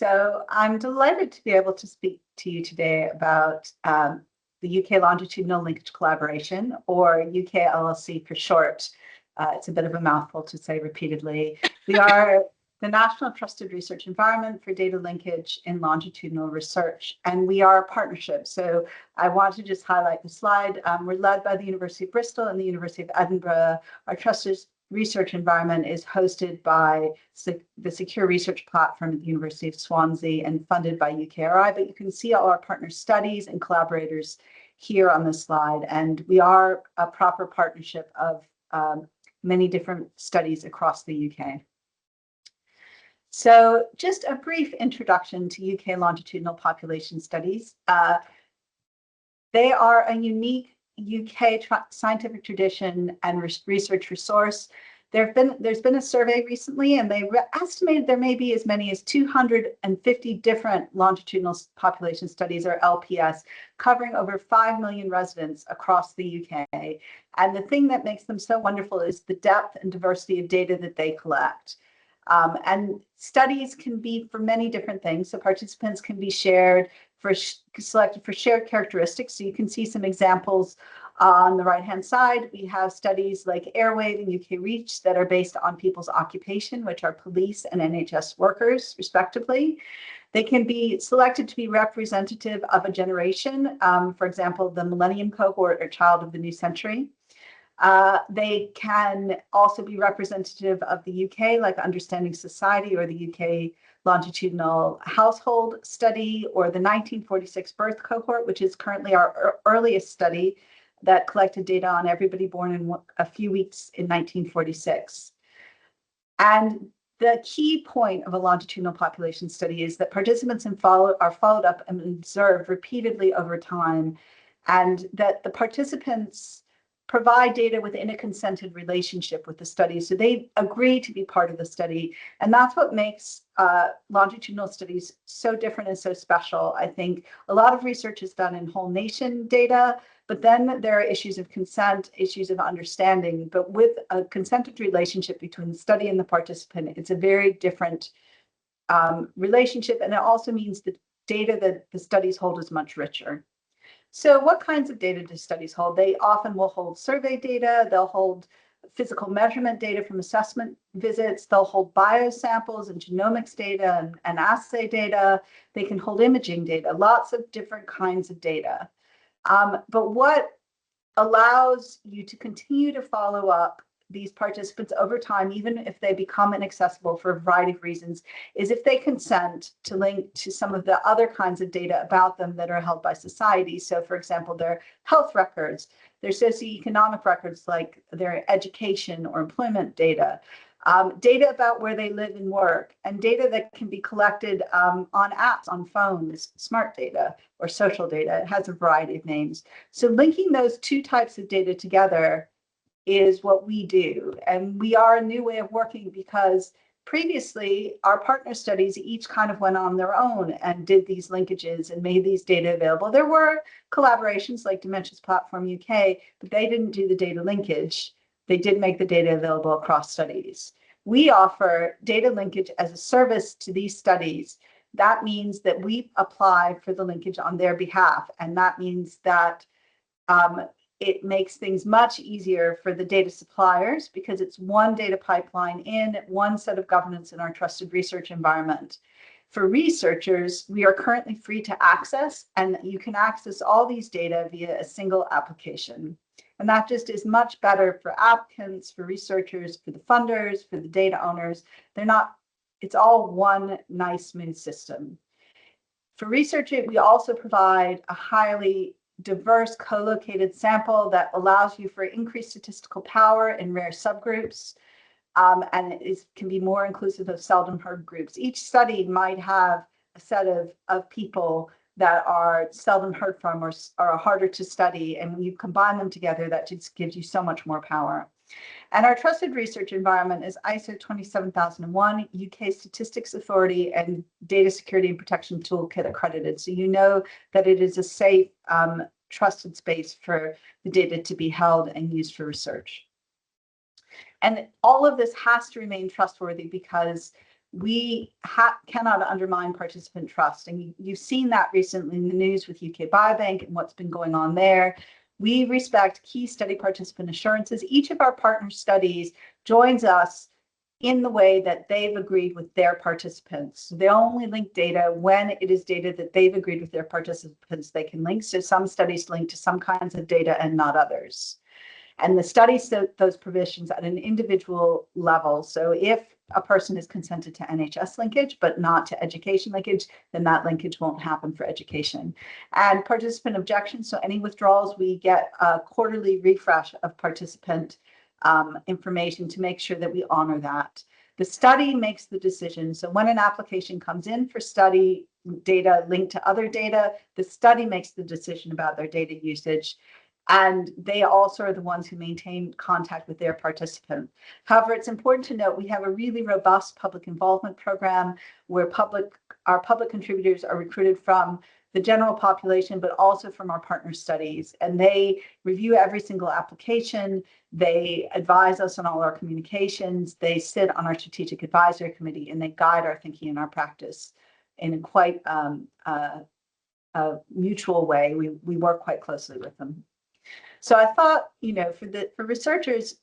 So I'm delighted to be able to speak to you today about the UK Longitudinal Linkage Collaboration, or UK LLC for short. It's a bit of a mouthful to say repeatedly. We are the National Trusted Research Environment for Data Linkage in Longitudinal Research, and we are a partnership. So I want to just highlight the slide. We're led by the University of Bristol and the University of Edinburgh. Our trusted research environment is hosted by the Secure Research Platform at the University of Swansea and funded by UKRI, but you can see all our partner studies and collaborators here on this slide. And we are a proper partnership of many different studies across the UK. So just a brief introduction to UK Longitudinal Population Studies. They are a unique UK scientific tradition and research resource. There's been a survey recently, and they estimated there may be as many as 250 different longitudinal population studies, or LPS, covering over 5 million residents across the UK. And the thing that makes them so wonderful is the depth and diversity of data that they collect. And studies can be for many different things. So participants can be selected for shared characteristics. So you can see some examples on the right-hand side. We have studies like Airwave and UK Reach that are based on people's occupation, which are police and NHS workers, respectively. They can be selected to be representative of a generation, for example, the Millennium Cohort or Child of the New Century. They can also be representative of the UK, like Understanding Society or the UK Longitudinal Household Study, or the 1946 birth cohort, which is currently our earliest study that collected data on everybody born in a few weeks in 1946. And the key point of a longitudinal population study is that participants are followed up and observed repeatedly over time, and that the participants provide data within a consented relationship with the study. So they agree to be part of the study. And that's what makes longitudinal studies so different and so special. I think a lot of research is done in whole nation data, but then there are issues of consent, issues of understanding. But with a consented relationship between the study and the participant, it's a very different relationship. And it also means the data that the studies hold is much richer. So what kinds of data do studies hold? They often will hold survey data, they'll hold physical measurement data from assessment visits, they'll hold biosamples and genomics data and assay data, they can hold imaging data, lots of different kinds of data. But what allows you to continue to follow up these participants over time, even if they become inaccessible for a variety of reasons, is if they consent to link to some of the other kinds of data about them that are held by society. So for example, their health records, their socioeconomic records like their education or employment data, data about where they live and work, and data that can be collected on apps, on phones, smart data or social data. It has a variety of names. So linking those two types of data together is what we do. And we are a new way of working, because previously our partner studies each kind of went on their own and did these linkages and made these data available. There were collaborations like Dementia's Platform UK, but they didn't do the data linkage. They did make the data available across studies. We offer data linkage as a service to these studies. That means that we apply for the linkage on their behalf. And that means that it makes things much easier for the data suppliers, because it's one data pipeline in one set of governance in our trusted research environment. For researchers, we are currently free to access, and you can access all these data via a single application. And that just is much better for applicants, for researchers, for the funders, for the data owners. It's all one nice, smooth system. For researchers, we also provide a highly diverse co-located sample that allows you for increased statistical power in rare subgroups, and it can be more inclusive of seldom heard groups. Each study might have a set of people that are seldom heard from or are harder to study, and when you combine them together, that just gives you so much more power. And our trusted research environment is ISO 27001, UK Statistics Authority, and Data Security and Protection Toolkit accredited. So you know that it is a safe, trusted space for the data to be held and used for research. And all of this has to remain trustworthy, because we cannot undermine participant trust. And you've seen that recently in the news with UK Biobank and what's been going on there. We respect key study participant assurances. Each of our partner studies joins us in the way that they've agreed with their participants. So they only link data when it is data that they've agreed with their participants they can link. So some studies link to some kinds of data and not others. And the study set those provisions at an individual level. So if a person is consented to NHS linkage, but not to education linkage, then that linkage won't happen for education. And participant objections, so any withdrawals, we get a quarterly refresh of participant information to make sure that we honor that. The study makes the decision. So when an application comes in for study data linked to other data, the study makes the decision about their data usage. And they also are the ones who maintain contact with their participant. However, it's important to note we have a really robust public involvement program where our public contributors are recruited from the general population, but also from our partner studies. And they review every single application. They advise us on all our communications. They sit on our strategic advisory committee, and they guide our thinking and our practice in a quite a mutual way. We work quite closely with them. So I thought, for researchers,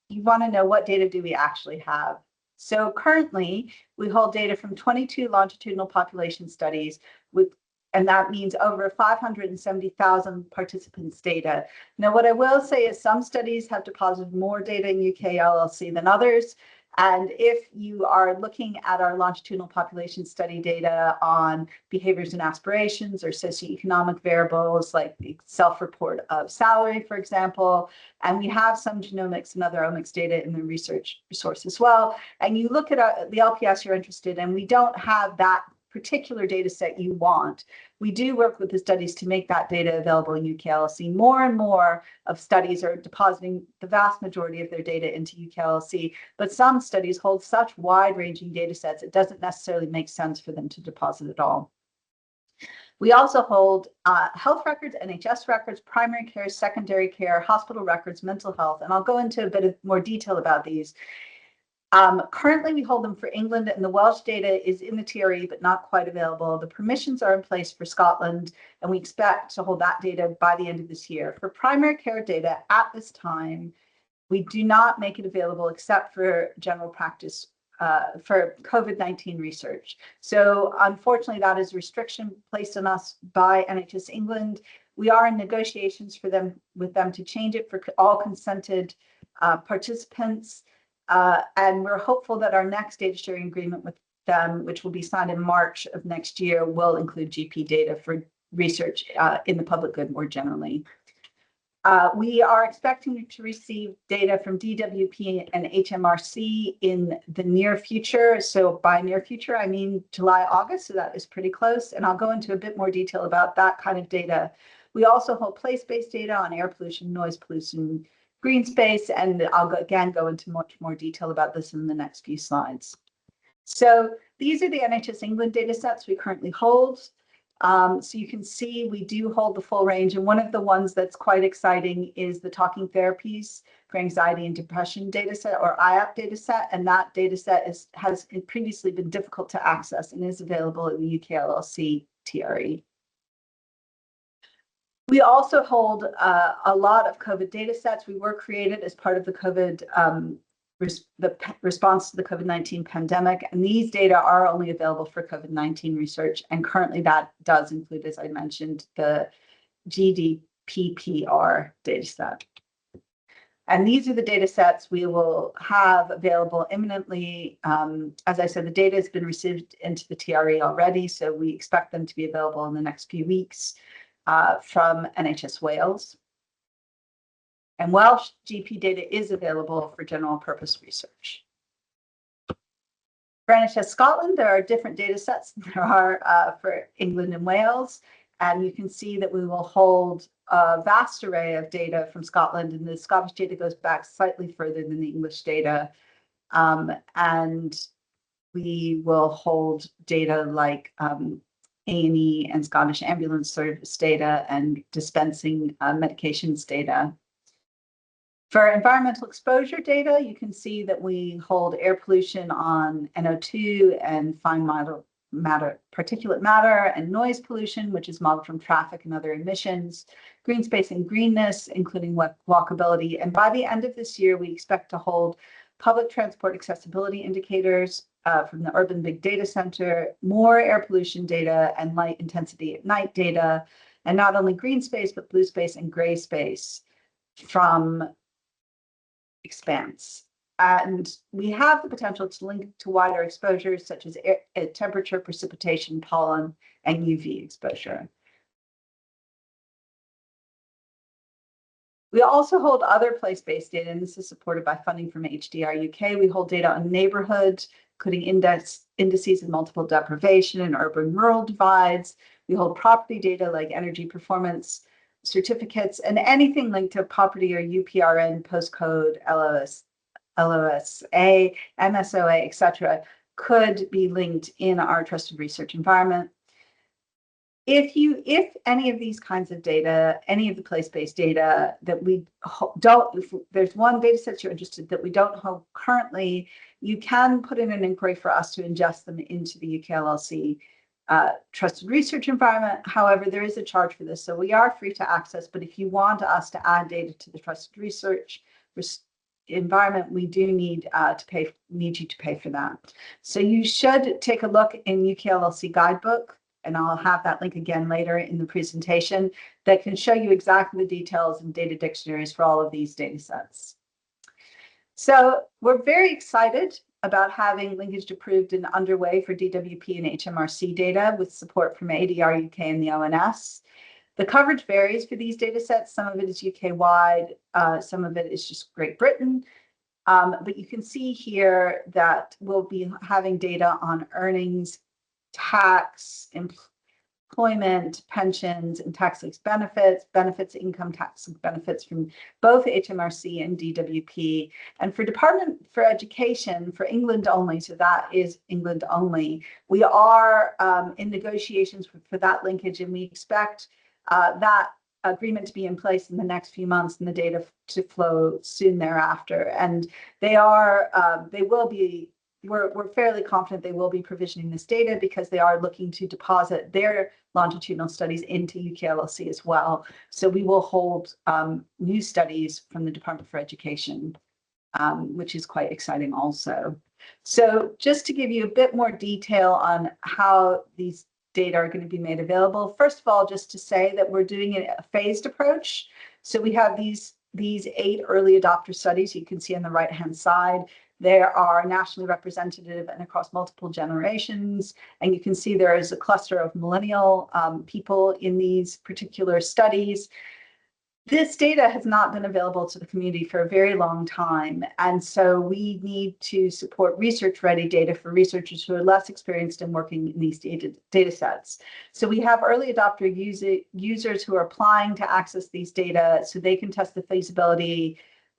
you want to know what data do we actually have. So currently, we hold data from 22 longitudinal population studies and that means over 570,000 participants' data. Now, what I will say is some studies have deposited more data in UK LLC than others. And if you are looking at our longitudinal population study data on behaviors and aspirations or socioeconomic variables like the self-report of salary, for example, and we have some genomics and other omics data in the research resource as well, and you look at the LPS you're interested in, we don't have that particular data set you want. We do work with the studies to make that data available in UKLC. More and more of studies are depositing the vast majority of their data into UKLC, but some studies hold such wide-ranging data sets, it doesn't necessarily make sense for them to deposit at all. We also hold health records, NHS records, primary care, secondary care, hospital records, mental health, and I'll go into a bit of more detail about these. Currently, we hold them for England, and the Welsh data is in the TRE, but not quite available. The permissions are in place for Scotland, and we expect to hold that data by the end of this year. For primary care data at this time, we do not make it available except for general practice for COVID-19 research. So unfortunately, that is a restriction placed on us by NHS England. We are in negotiations with them to change it for all consented participants. And we're hopeful that our next data sharing agreement with them, which will be signed in March of next year, will include GP data for research in the public good more generally. We are expecting to receive data from DWP and HMRC in the near future. So by near future, I mean July, August, so that is pretty close. And I'll go into a bit more detail about that kind of data. We also hold place-based data on air pollution, noise pollution, green space, and I'll again go into much more detail about this in the next few slides. So these are the NHS England data sets we currently hold. So you can see we do hold the full range, and one of the ones that's quite exciting is the talking therapies for anxiety and depression data set, or IAP data set, and that data set has previously been difficult to access and is available in the UK LLC TRE. We also hold a lot of COVID data sets. We were created as part of the COVID response to the COVID-19 pandemic, and these data are only available for COVID-19 research. And currently, that does include, as I mentioned, the GDPPR data set. And these are the data sets we will have available imminently. As I said, the data has been received into the TRE already, so we expect them to be available in the next few weeks. From NHS Wales. And Welsh GP data is available for general purpose research. For NHS Scotland, there are different data sets than there are for England and Wales. And you can see that we will hold a vast array of data from Scotland, and the Scottish data goes back slightly further than the English data. And we will hold data like A&E and Scottish ambulance service data and dispensing medications data. For environmental exposure data, you can see that we hold air pollution on NO2 and fine particulate matter, and noise pollution, which is modeled from traffic and other emissions, green space and greenness, including walkability. And by the end of this year, we expect to hold public transport accessibility indicators from the Urban Big Data Center, more air pollution data and light intensity at night data, and not only green space, but blue space and gray space from Expanse. And we have the potential to link to wider exposures such as temperature, precipitation, pollen, and UV exposure. We also hold other place-based data, and this is supported by funding from HDR UK. We hold data on neighborhoods, including indices of multiple deprivation and urban-rural divides. We hold property data like energy performance certificates, and anything linked to property or UPRN, postcode, LOSA, MSOA, etc., could be linked in our trusted research environment. If any of these kinds of data, any of the place-based data that we don't, if there's one data set you're interested that we don't hold currently, you can put in an inquiry for us to ingest them into the UK LLC trusted research environment. However, there is a charge for this, so we are free to access, but if you want us to add data to the trusted research environment, we do need you to pay for that. So you should take a look in UK LLC guidebook, and I'll have that link again later in the presentation, that can show you exactly the details and data dictionaries for all of these data sets. So we're very excited about having linkage approved and underway for DWP and HMRC data with support from ADR UK and the ONS. The coverage varies for these data sets. Some of it is UK-wide, some of it is just Great Britain. But you can see here that we'll be having data on earnings, tax, employment, pensions, and tax-linked benefits, income tax benefits from both HMRC and DWP. And for Department for Education, for England only, so that is England only, we are in negotiations for that linkage, and we expect that agreement to be in place in the next few months and the data to flow soon thereafter. And we're fairly confident they will be provisioning this data because they are looking to deposit their longitudinal studies into UK LLC as well. So we will hold new studies from the Department for Education, which is quite exciting also. So just to give you a bit more detail on how these data are going to be made available. First of all, just to say that we're doing a phased approach. So we have these 8 early adopter studies you can see on the right-hand side. They are nationally representative and across multiple generations. And you can see there is a cluster of millennial people in these particular studies. This data has not been available to the community for a very long time. And so we need to support research-ready data for researchers who are less experienced in working in these data sets. So we have early adopter users who are applying to access these data so they can test the feasibility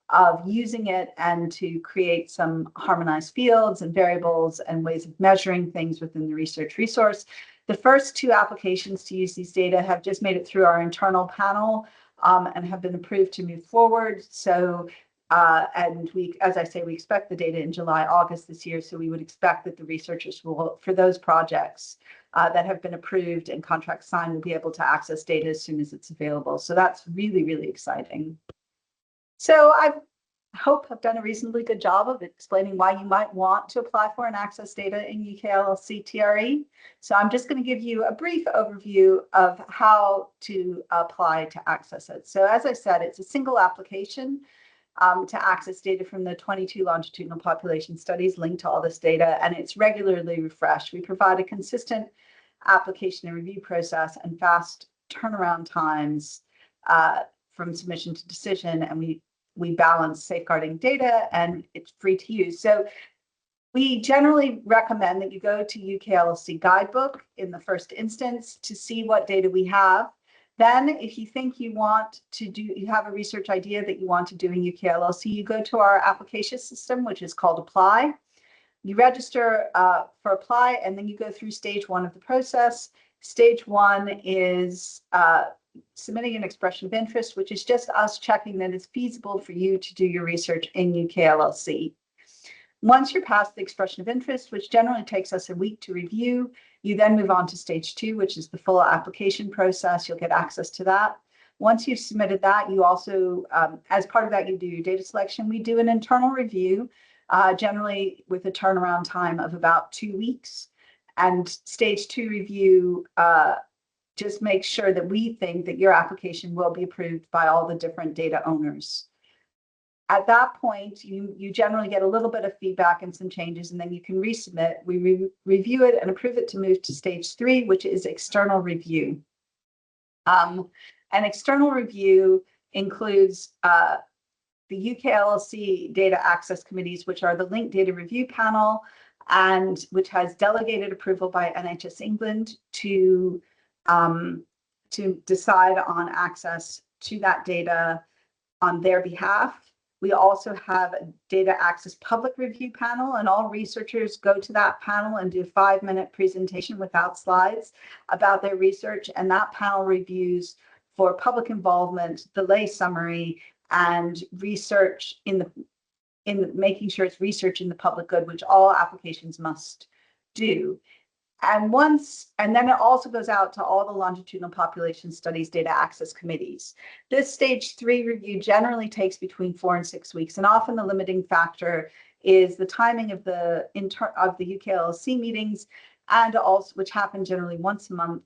of using it and to create some harmonized fields and variables and ways of measuring things within the research resource. The first 2 applications to use these data have just made it through our internal panel and have been approved to move forward. So, and as I say, we expect the data in July, August this year. So we would expect that the researchers will, for those projects that have been approved and contracts signed, will be able to access data as soon as it's available. So that's really, really exciting. So I hope I've done a reasonably good job of explaining why you might want to apply for and access data in UK LLC TRE. So I'm just going to give you a brief overview of how to apply to access it. So as I said, it's a single application to access data from the 22 longitudinal population studies linked to all this data, and it's regularly refreshed. We provide a consistent application and review process and fast turnaround times from submission to decision, and we balance safeguarding data, and it's free to use. So we generally recommend that you go to UK LLC guidebook in the first instance to see what data we have. Then if you think you have a research idea that you want to do in UK LLC, you go to our application system, which is called Apply. You register for Apply, and then you go through stage 1 of the process. Stage 1 is submitting an expression of interest, which is just us checking that it's feasible for you to do your research in UK LLC. Once you're past the expression of interest, which generally takes us a week to review, you then move on to stage 2, which is the full application process. You'll get access to that. Once you've submitted that, you also, as part of that, you do your data selection. We do an internal review, generally with a turnaround time of about 2 weeks. And stage 2 review just makes sure that we think that your application will be approved by all the different data owners. At that point, you generally get a little bit of feedback and some changes, and then you can resubmit. We review it and approve it to move to stage 3, which is external review. An external review includes the UK LLC data access committees, which are the linked data review panel, and which has delegated approval by NHS England to decide on access to that data on their behalf. We also have a data access public review panel, and all researchers go to that panel and do a 5-minute presentation without slides about their research. And that panel reviews for public involvement, the lay summary, and research in making sure it's research in the public good, which all applications must do. And then it also goes out to all the longitudinal population studies data access committees. This stage 3 review generally takes between 4 and 6 weeks, and often the limiting factor is the timing of the UK LLC meetings, and also which happen generally once a month,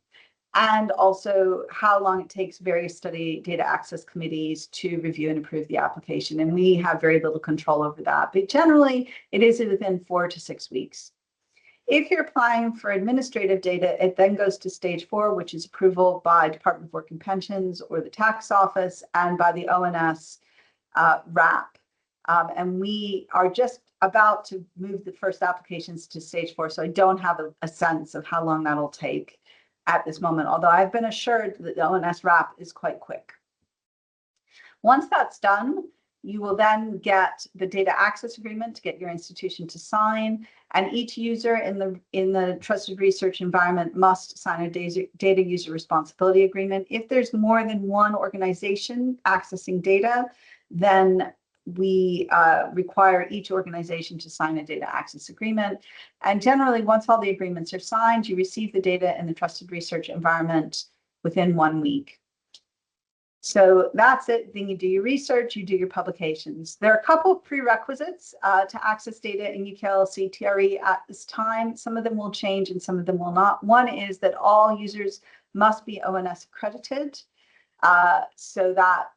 and also how long it takes various study data access committees to review and approve the application. And we have very little control over that, but generally it is within 4 to 6 weeks. If you're applying for administrative data, it then goes to stage 4, which is approval by Department of Work and Pensions or the tax office and by the ONS RAP. And we are just about to move the first applications to stage 4, so I don't have a sense of how long that'll take at this moment, although I've been assured that the ONS RAP is quite quick. Once that's done, you will then get the data access agreement to get your institution to sign, and each user in the trusted research environment must sign a data user responsibility agreement. If there's more than one organization accessing data, then we require each organization to sign a data access agreement. And generally, once all the agreements are signed, you receive the data in the trusted research environment within 1 week. So that's it. Then you do your research, you do your publications. There are a couple of prerequisites to access data in UK LLC TRE at this time. Some of them will change and some of them will not. One is that all users must be ONS accredited. So that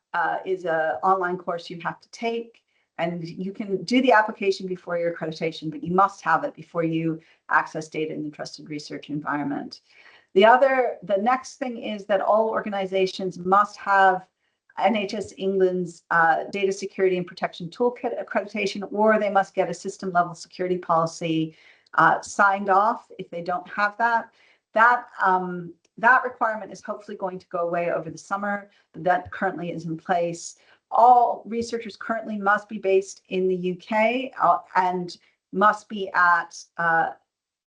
is an online course you have to take, and you can do the application before your accreditation, but you must have it before you access data in the trusted research environment. The next thing is that all organizations must have NHS England's Data Security and Protection Toolkit accreditation, or they must get a system level security policy signed off if they don't have that. That requirement is hopefully going to go away over the summer, but that currently is in place. All researchers currently must be based in the UK and must be at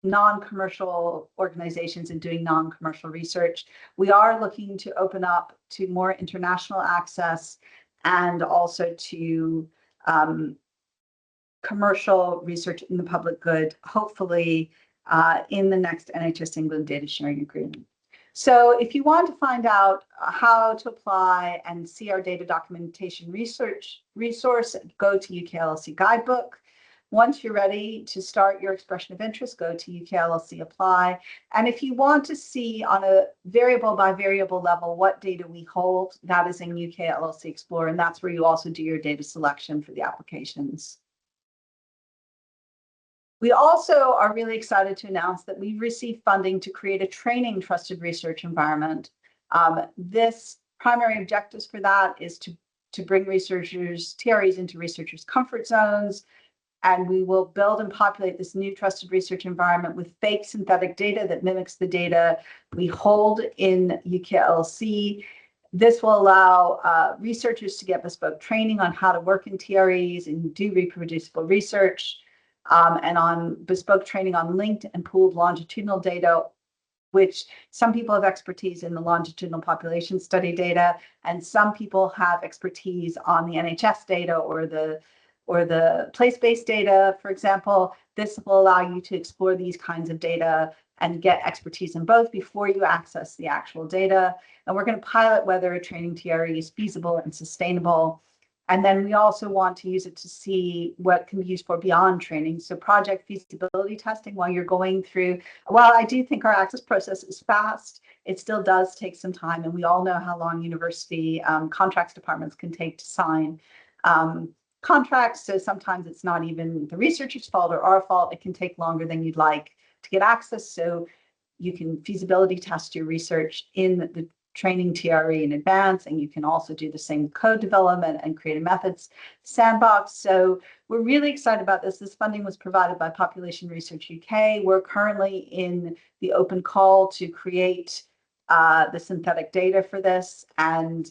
non-commercial organizations and doing non-commercial research. We are looking to open up to more international access and also to commercial research in the public good, hopefully in the next NHS England data sharing agreement. So if you want to find out how to apply and see our data documentation research resource, go to UK LLC Guidebook. Once you're ready to start your expression of interest, go to UK LLC Apply. And if you want to see on a variable by variable level what data we hold, that is in UK LLC Explorer, and that's where you also do your data selection for the applications. We also are really excited to announce that we've received funding to create a training trusted research environment. This primary objectives for that is to bring researchers, TREs into researchers' comfort zones, and we will build and populate this new trusted research environment with fake synthetic data that mimics the data we hold in UK LLC. This will allow researchers to get bespoke training on how to work in TREs and do reproducible research, and on bespoke training on linked and pooled longitudinal data which some people have expertise in the longitudinal population study data, and some people have expertise on the NHS data or the place-based data, for example. This will allow you to explore these kinds of data and get expertise in both before you access the actual data. And we're going to pilot whether a training TRE is feasible and sustainable. And then we also want to use it to see what can be used for beyond training. So project feasibility testing while you're going through, while I do think our access process is fast, it still does take some time. And we all know how long university contracts departments can take to sign contracts. So sometimes it's not even the researcher's fault or our fault. It can take longer than you'd like to get access. So you can feasibility test your research in the training TRE in advance, and you can also do the same code development and create a methods sandbox. So we're really excited about this. This funding was provided by Population Research UK. We're currently in the open call to create the synthetic data for this, and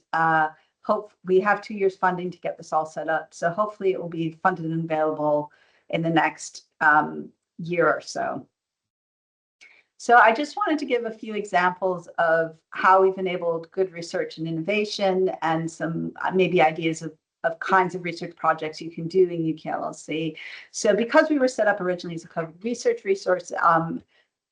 we have 2 years funding to get this all set up. So hopefully it will be funded and available in the next year or so. So I just wanted to give a few examples of how we've enabled good research and innovation, and some maybe ideas of kinds of research projects you can do in UKLLC. So because we were set up originally as a COVID research resource,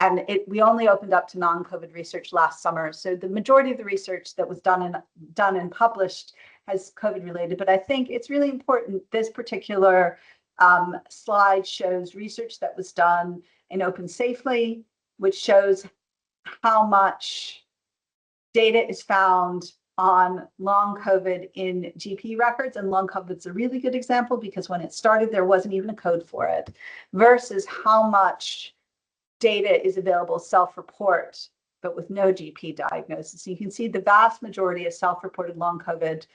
and we only opened up to non-COVID research last summer. So the majority of the research that was done and published has COVID related, but I think it's really important. This particular slide shows research that was done in Open Safely, which shows how much data is found on long COVID in GP records. And long COVID's a really good example because when it started, there wasn't even a code for it, versus how much data is available self-report, but with no GP diagnosis. So you can see the vast majority of self-reported long COVID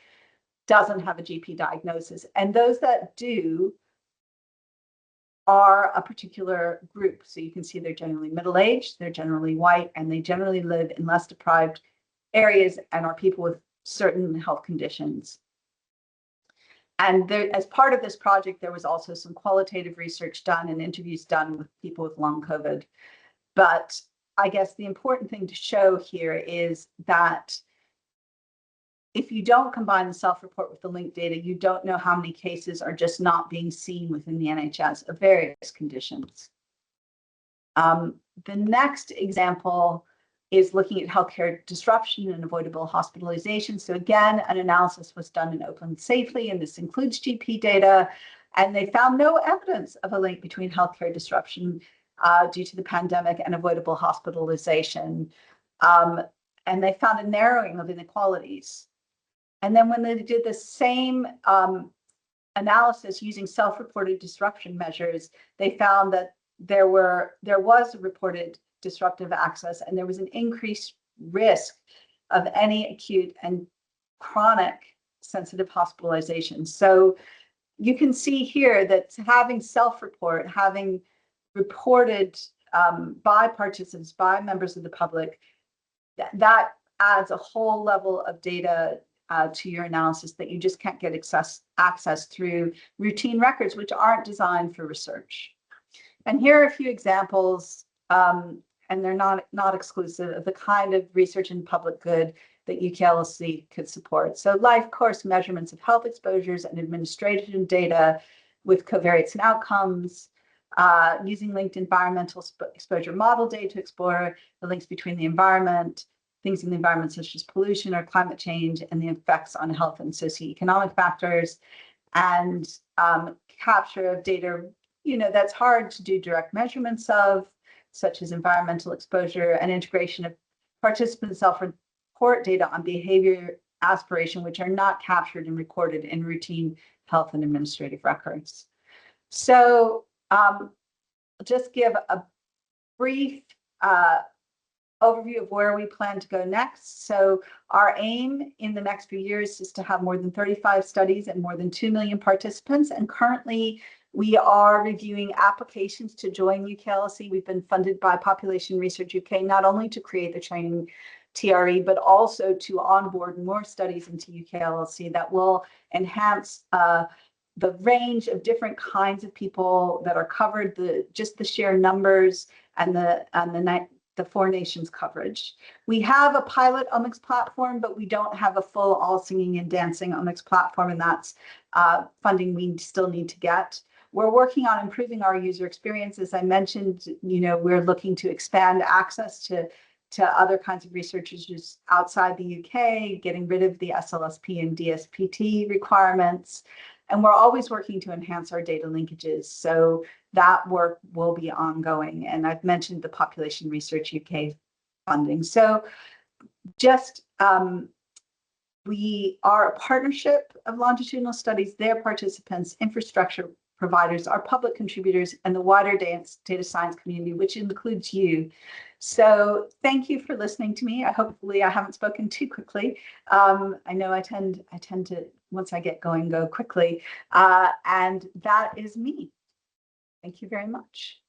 doesn't have a GP diagnosis. And those that do are a particular group. So you can see they're generally middle-aged, they're generally white, and they generally live in less deprived areas and are people with certain health conditions. And there, as part of this project, there was also some qualitative research done and interviews done with people with long COVID. But I guess the important thing to show here is that if you don't combine the self-report with the linked data, you don't know how many cases are just not being seen within the NHS of various conditions. The next example is looking at healthcare disruption and avoidable hospitalization. So again, an analysis was done in Open Safely, and this includes GP data, and they found no evidence of a link between healthcare disruption due to the pandemic and avoidable hospitalization. And they found a narrowing of inequalities. And then when they did the same analysis using self-reported disruption measures, they found that there was reported disruptive access, and there was an increased risk of any acute and chronic sensitive hospitalization. So you can see here that having self-report, having reported by participants, by members of the public, that adds a whole level of data to your analysis that you just can't get access through routine records, which aren't designed for research. And here are a few examples, and they're not exclusive, of the kind of research in public good that UKLLC could support. So life course measurements of health exposures and administration data with covariates and outcomes, using linked environmental exposure model data to explore the links between the environment, things in the environment such as pollution or climate change, and the effects on health and socioeconomic factors, and capture of data, that's hard to do direct measurements of, such as environmental exposure, and integration of participant self-report data on behavior aspiration, which are not captured and recorded in routine health and administrative records. So just give a brief overview of where we plan to go next. So our aim in the next few years is to have more than 35 studies and more than 2 million participants. And currently we are reviewing applications to join UKLLC. We've been funded by Population Research UK, not only to create the training TRE, but also to onboard more studies into UKLLC that will enhance the range of different kinds of people that are covered, just the sheer numbers and the the 4 nations coverage. We have a pilot omics platform, but we don't have a full all singing and dancing omics platform, and that's funding we still need to get. We're working on improving our user experience. As I mentioned, we're looking to expand access to other kinds of researchers outside the UK, getting rid of the SLSP and DSPT requirements. And we're always working to enhance our data linkages. So that work will be ongoing. And I've mentioned the Population Research UK funding. So just we are a partnership of longitudinal studies, their participants, infrastructure providers, our public contributors, and the wider data science community, which includes you. So thank you for listening to me. Hopefully I haven't spoken too quickly. I know I tend to, once I get going, go quickly. And that is me. Thank you very much.